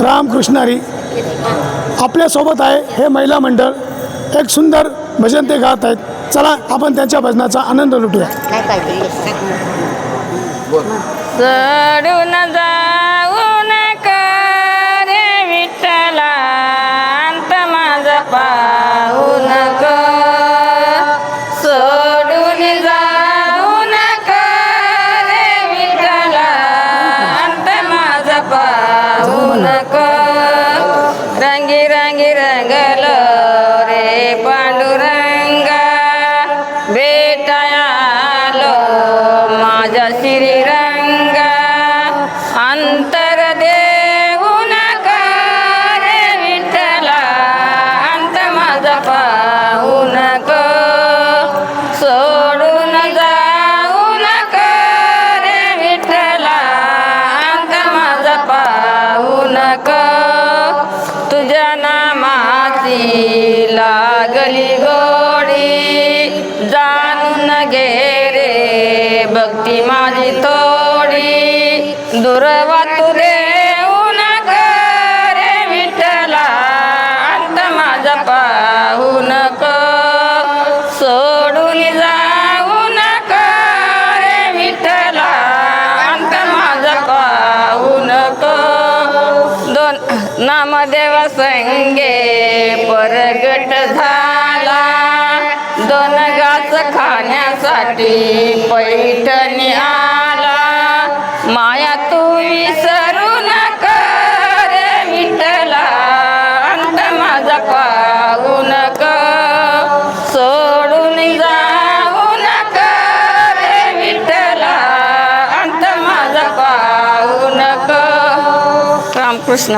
रामकृष्णारी आपल्यासोबत आहे हे महिला मंडळ. एक सुंदर भजन ते गात आहेत. चला आपण त्यांच्या भजनाचा आनंद लुटूया. सोडून जाऊ नका रे विठ्ठला, अंत माझा पाहू नको. सोडून जाऊ नका रे विठ्ठला, अंत माझा पाहू नको. रंगी रंगी रंगलो रे पांडुरंगा, भेटाया आलो माझ्या श्रीरंगा. अंतर देऊ नका रे विठ्ठला, अंत माझा पाहू नको. सोडून जाऊ नका रे विठ्ठला, अंत माझा पाहू नको. तुझ्या नामाची लागली गोडी, जाणून घे रे भक्ती माझी थोडी. दुर्वा तू देऊ नका रे विठ्ठला, अंत माझा पाहू नको. सोडून जाऊ नका रे विठ्ठला, अंत माझा पाहू नको. दोन नामदेवा संगे परगट झाला, दोन घास खाण्यासाठी पैठणी आला. माया तू विसरू नका रे विठ्ठला, अंत माझा पाहू नका. सोडून जाऊ नका रे विठ्ठला, अंत माझा पाहू नका. रामकृष्ण.